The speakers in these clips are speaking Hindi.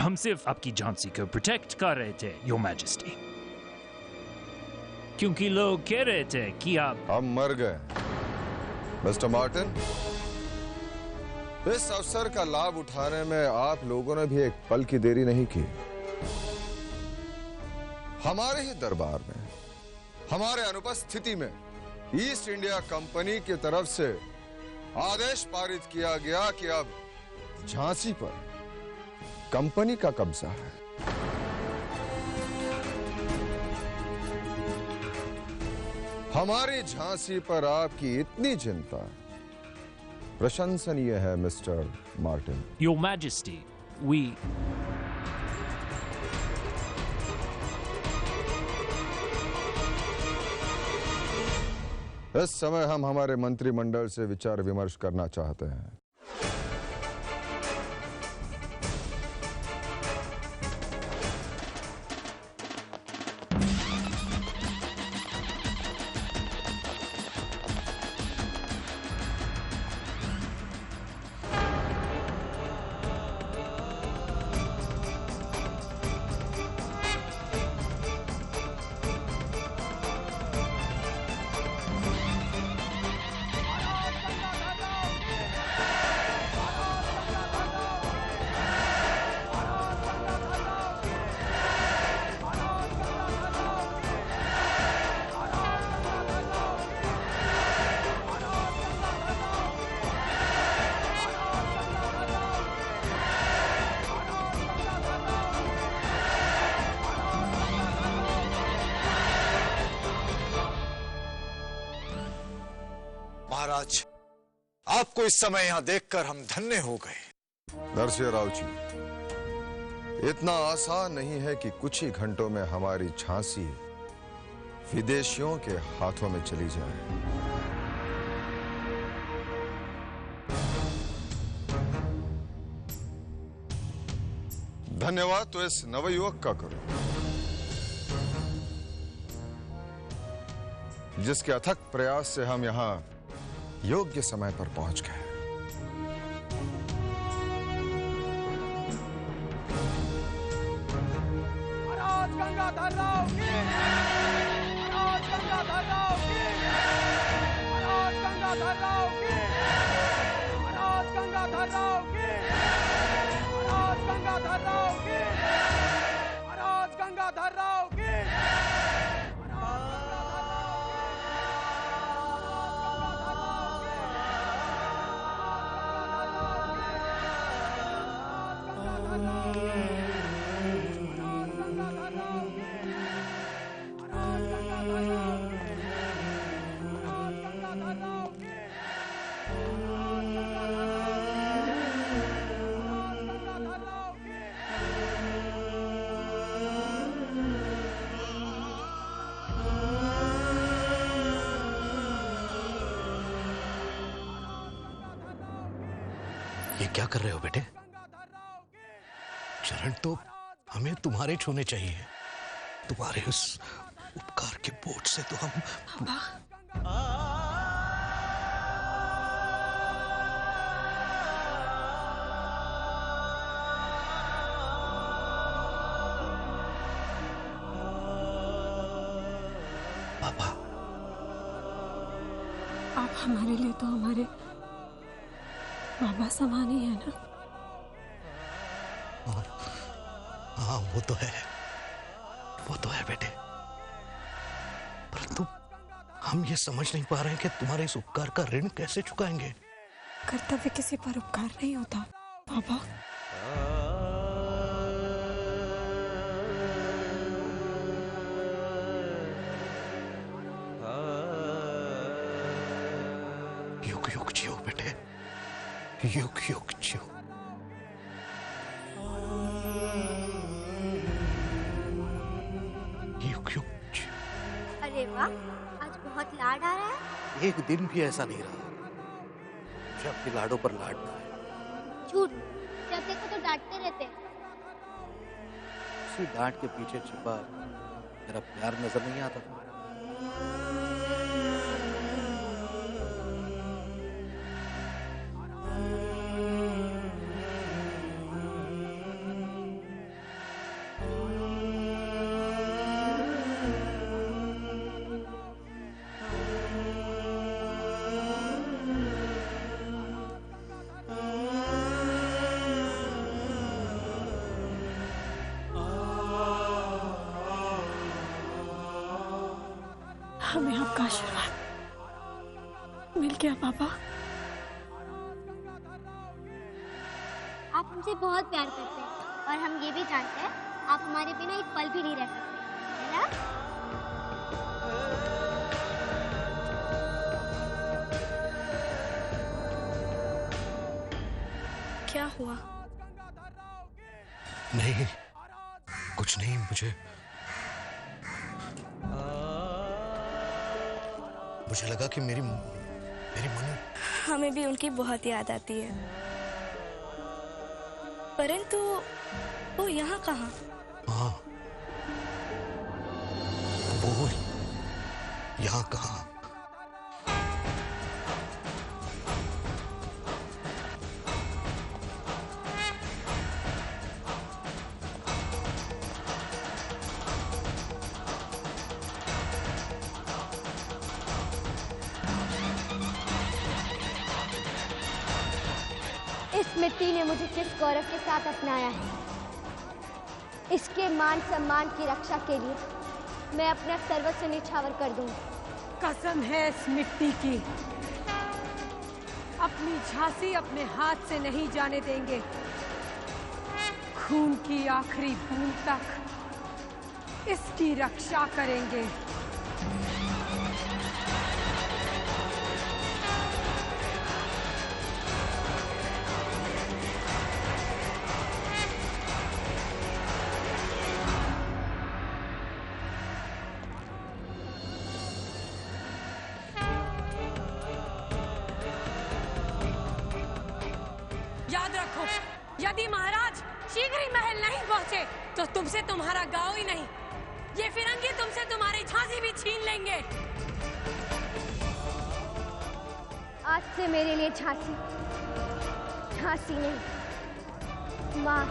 हम सिर्फ आपकी झांसी को प्रोटेक्ट कर रहे थे, योर मैजेस्टी, क्योंकि लोग कह रहे थे कि आप हम मर गए मिस्टर मार्टिन। इस अवसर का लाभ उठाने में आप लोगों ने भी एक पल की देरी नहीं की। हमारे ही दरबार में, हमारे अनुपस्थिति में ईस्ट इंडिया कंपनी की तरफ से आदेश पारित किया गया कि अब झांसी पर कंपनी का कब्जा है। हमारी झांसी पर आपकी इतनी चिंता प्रशंसनीय है mister Martin. Your majesty, we इस समय हम हमारे मंत्रिमंडल से विचार विमर्श करना चाहते हैं। महाराज, आपको इस समय यहां देखकर हम धन्य हो गए। नरसिंह राव जी, इतना आसान नहीं है कि कुछ ही घंटों में हमारी झांसी विदेशियों के हाथों में चली जाए। धन्यवाद तो इस नवयुवक का करो जिसके अथक प्रयास से हम यहां योग्य समय पर पहुंच गए। महाराज गंगाधर राव की, महाराज गंगाधर राव की, महाराज गंगाधर राव की, महाराज गंगाधर राव की, महाराज गंगाधर राव की, महाराज गंगाधर राव की। ये क्या कर रहे हो बेटे? चरण तो हमें तुम्हारे छूने चाहिए। तुम्हारे उस उपकार के बोझ से तो हम पापा, आप हमारे लिए तो हमारे बाबा समान ही है ना? हाँ, वो तो है, वो तो है बेटे। परंतु हम ये समझ नहीं पा रहे हैं कि तुम्हारे इस उपकार का ऋण कैसे चुकाएंगे। कर्तव्य किसी पर उपकार नहीं होता बाबा। युग युग जियो बेटे, युग युग जियो। युग युग जियो। अरे वाह, आज बहुत लाड आ रहा है। एक दिन भी ऐसा नहीं रहा मुझे अपने लाडों पर लाडना है। झूठ, जब देखो तो डांटते रहते। उसी डांट के पीछे छिपा मेरा प्यार नजर नहीं आता था। हमें आपका आशीर्वाद मिल गया पापा। आप हमसे बहुत प्यार करते हैं और हम ये भी जानते हैं आप हमारे बिना एक पल भी नहीं रह सकते, है ना? क्या हुआ? नहीं, कुछ नहीं। मुझे लगा कि मेरी मनु। हमें भी उनकी बहुत याद आती है, परंतु वो यहाँ कहाँ? हाँ, वो यहाँ कहाँ? इस मिट्टी ने मुझे किस गौरव के साथ अपनाया है। इसके मान सम्मान की रक्षा के लिए मैं अपना सर्वस्व निछावर कर दूंगी। कसम है इस मिट्टी की, अपनी झांसी अपने हाथ से नहीं जाने देंगे। खून की आखिरी बूंद तक इसकी रक्षा करेंगे। याद रखो, यदि महाराज शीघ्र ही महल नहीं पहुंचे तो तुमसे तुम्हारा गांव ही नहीं, ये फिरंगी तुमसे तुम्हारी झांसी भी छीन लेंगे। आज से मेरे लिए झांसी नहीं, माँ।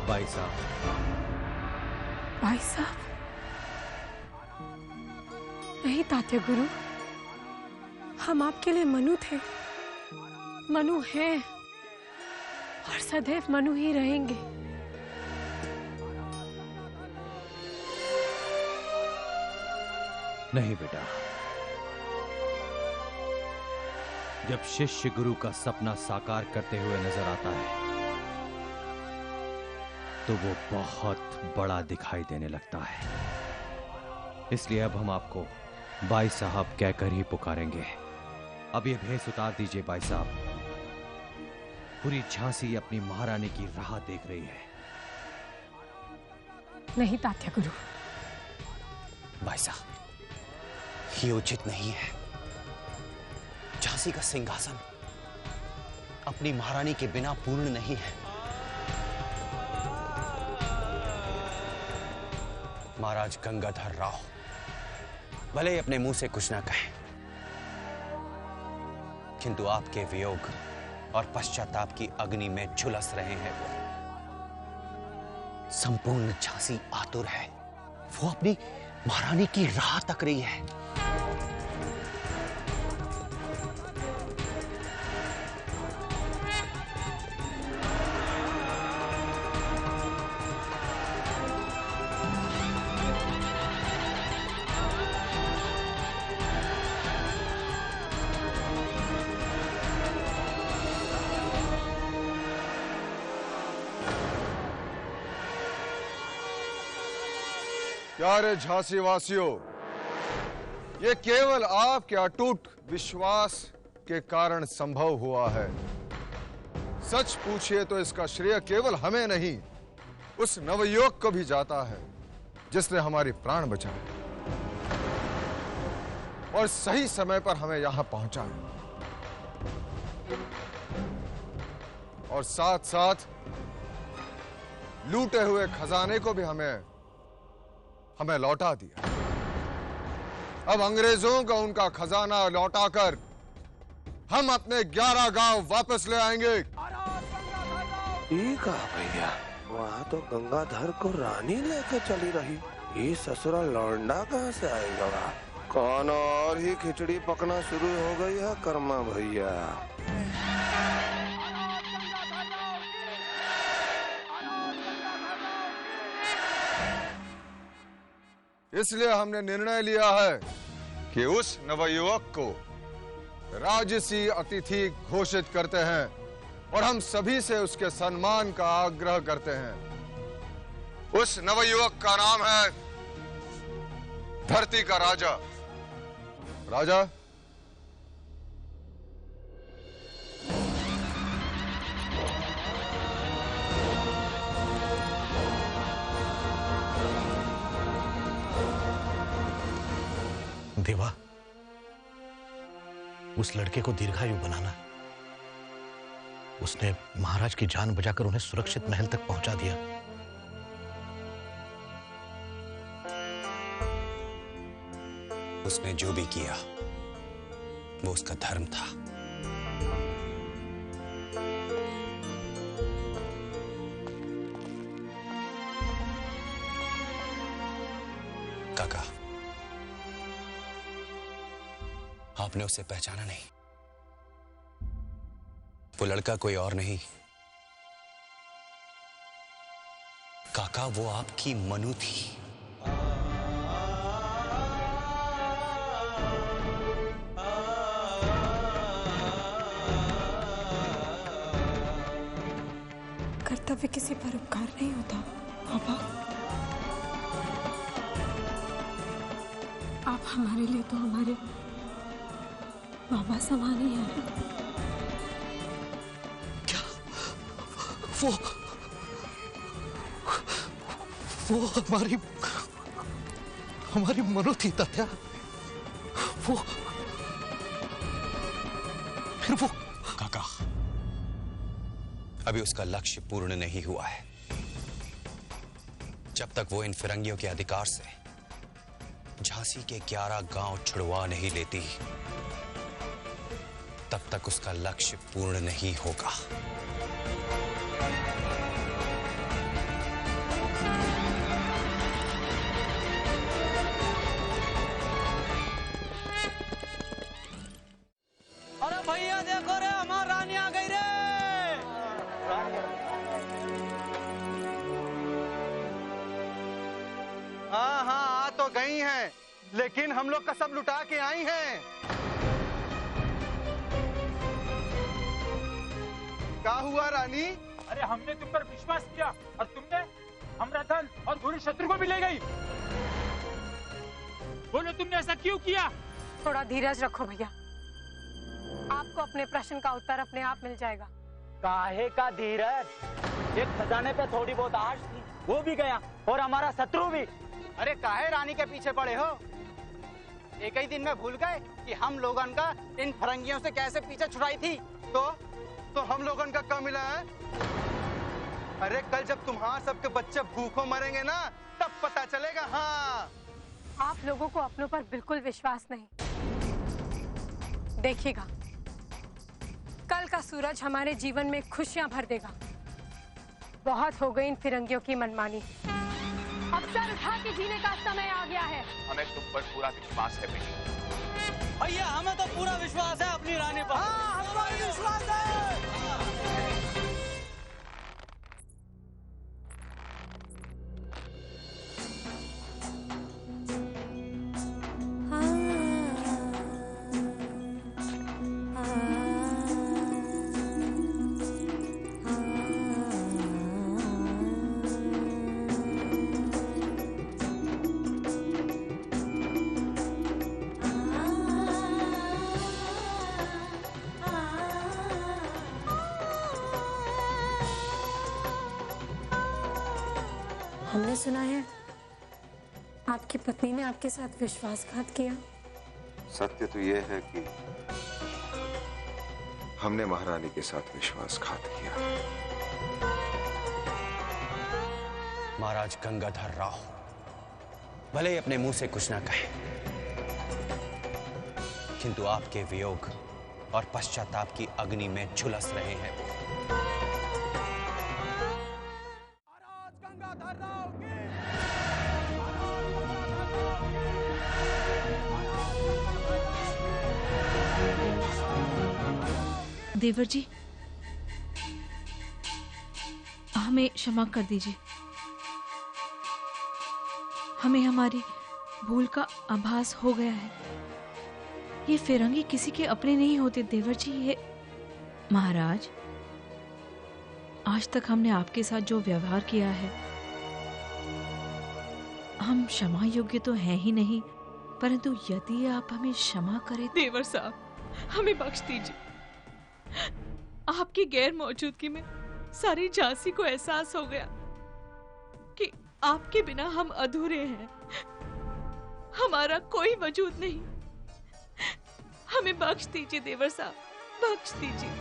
भाई साहब, भाई साहब, नहीं तात्या गुरु, हम आपके लिए मनु थे, मनु हैं और सदैव मनु ही रहेंगे। नहीं बेटा, जब शिष्य गुरु का सपना साकार करते हुए नजर आता है तो वो बहुत बड़ा दिखाई देने लगता है। इसलिए अब हम आपको भाई साहब कहकर ही पुकारेंगे। अब ये भेष उतार दीजिए भाई साहब। पूरी झांसी अपनी महारानी की राह देख रही है। नहीं तात्या गुरु, भाई साहब, ये उचित नहीं है। झांसी का सिंहासन अपनी महारानी के बिना पूर्ण नहीं है। महाराज गंगाधर राव भले ही अपने मुंह से कुछ ना कहें, किंतु आपके वियोग और पश्चाताप की अग्नि में झुलस रहे हैं। वो संपूर्ण झांसी आतुर है, वो अपनी महारानी की राह तक रही है। प्यारे झांसी वासियों, ये केवल आपके अटूट विश्वास के कारण संभव हुआ है। सच पूछिए तो इसका श्रेय केवल हमें नहीं, उस नवयुवक को भी जाता है जिसने हमारी प्राण बचाए और सही समय पर हमें यहां पहुंचाया, और साथ साथ लूटे हुए खजाने को भी हमें लौटा दिया। अब अंग्रेजों को उनका खजाना लौटाकर हम अपने 11 गांव वापस ले आएंगे। ठीक है भैया, वहाँ तो गंगाधर को रानी लेके चली रही, ये ससुरा लौंडा कहाँ से आएगा? कौन और ही खिचड़ी पकना शुरू हो गई है कर्मा भैया। इसलिए हमने निर्णय लिया है कि उस नवयुवक को राजसी अतिथि घोषित करते हैं और हम सभी से उसके सम्मान का आग्रह करते हैं। उस नवयुवक का नाम है धरती का राजा। राजा, देवा, उस लड़के को दीर्घायु बनाना। उसने महाराज की जान बचाकर उन्हें सुरक्षित महल तक पहुंचा दिया। उसने जो भी किया वो उसका धर्म था। काका, आपने उसे पहचाना नहीं। वो लड़का कोई और नहीं काका, वो आपकी मनु थी। कर्तव्य किसी पर उपकार नहीं होता पापा। आप हमारे लिए तो हमारे बाबा समान ही हैं। क्या वो हमारी मनु थी तात्या? फिर वो काका, अभी उसका लक्ष्य पूर्ण नहीं हुआ है। जब तक वो इन फिरंगियों के अधिकार से झांसी के 11 गांव छुड़वा नहीं लेती, तब तक उसका लक्ष्य पूर्ण नहीं होगा। अरे भैया देखो रे, हमारी रानी आ गई रे। हाँ हाँ, आ तो गई हैं, लेकिन हम लोग का सब लुटा के आई हैं। क्या हुआ रानी? अरे हमने तुम पर विश्वास किया और तुमने हमारा धन और बुरी शत्रु को भी ले गई। बोलो तुमने ऐसा क्यों किया? थोड़ा धीरज रखो भैया, आपको अपने प्रश्न का उत्तर अपने आप मिल जाएगा। काहे का धीरज? एक खजाने पे थोड़ी बहुत आश थी, वो भी गया और हमारा शत्रु भी। अरे काहे रानी के पीछे पड़े हो? एक ही दिन में भूल गए कि हम लोगन का इन फरंगियों से कैसे पीछे छुड़ाई थी। तो हम लोगन का क्या मिला है? अरे कल जब तुम्हारा सबके बच्चे भूखों मरेंगे ना, तब पता चलेगा। हाँ, आप लोगों को अपनों पर बिल्कुल विश्वास नहीं। देखिएगा, कल का सूरज हमारे जीवन में खुशियां भर देगा। बहुत हो गई इन फिरंगियों की मनमानी, अब सर उठा के जीने का समय आ गया है। हमें तुम पर पूरा विश्वास है बेटी। भैया हमें तो पूरा विश्वास है अपनी रानी पर। हाँ, हमको भी विश्वास है। हमने सुना है आपकी पत्नी ने आपके साथ विश्वासघात किया। सत्य तो यह है कि हमने महारानी के साथ विश्वासघात किया। महाराज गंगाधर राव भले ही अपने मुंह से कुछ ना कहे, किंतु आपके वियोग और पश्चाताप की अग्नि में झुलस रहे हैं वो। देवर जी, हमें क्षमा कर दीजिए। हमें हमारी भूल का आभास हो गया है। ये फिरंगी किसी के अपने नहीं होते देवर जी। ये महाराज, आज तक हमने आपके साथ जो व्यवहार किया है, हम क्षमा योग्य तो हैं ही नहीं, परंतु यदि आप हमें क्षमा करें। देवर साहब, हमें बख्श दीजिए। आपकी गैर मौजूदगी में सारी झांसी को एहसास हो गया कि आपके बिना हम अधूरे हैं, हमारा कोई वजूद नहीं। हमें बख्श दीजिए देवर साहब, बख्श दीजिए।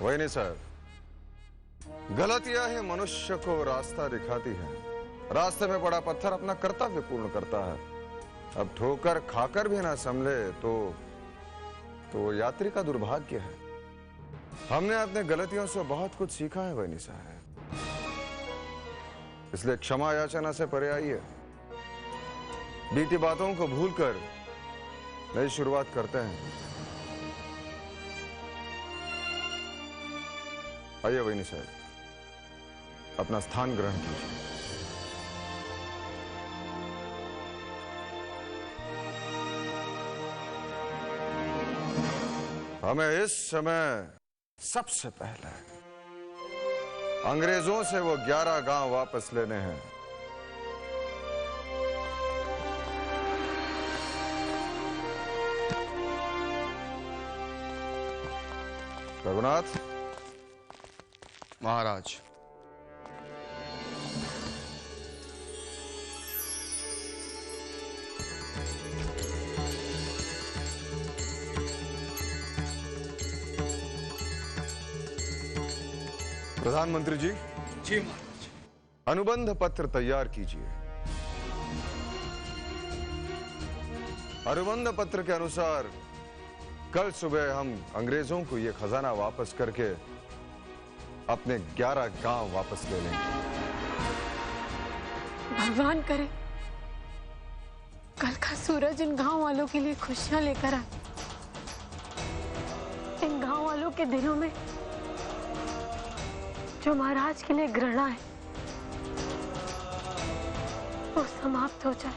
वही नहीं साहब, गलतियां ही मनुष्य को रास्ता दिखाती हैं। रास्ते में पड़ा पत्थर अपना कर्तव्य पूर्ण करता है। अब ठोकर खाकर भी ना संभले तो यात्री का दुर्भाग्य है। हमने अपने गलतियों से बहुत कुछ सीखा है वही साहब, इसलिए क्षमा याचना से परे आइए। बीती बातों को भूलकर नई शुरुआत करते हैं। आइए वही साहब, अपना स्थान ग्रहण कीजिए। हमें इस समय सबसे पहले अंग्रेजों से वो 11 गांव वापस लेने हैं। रघुनाथ महाराज, प्रधानमंत्री जी। जी महाराज। अनुबंध पत्र तैयार कीजिए। अनुबंध पत्र के अनुसार कल सुबह हम अंग्रेजों को यह खजाना वापस करके अपने 11 गांव वापस ले लेंगे। भगवान करे कल का सूरज इन गांव वालों के लिए खुशियां लेकर आए। इन गांव वालों के दिलों में जो महाराज के लिए घृणा है वो समाप्त हो जाए।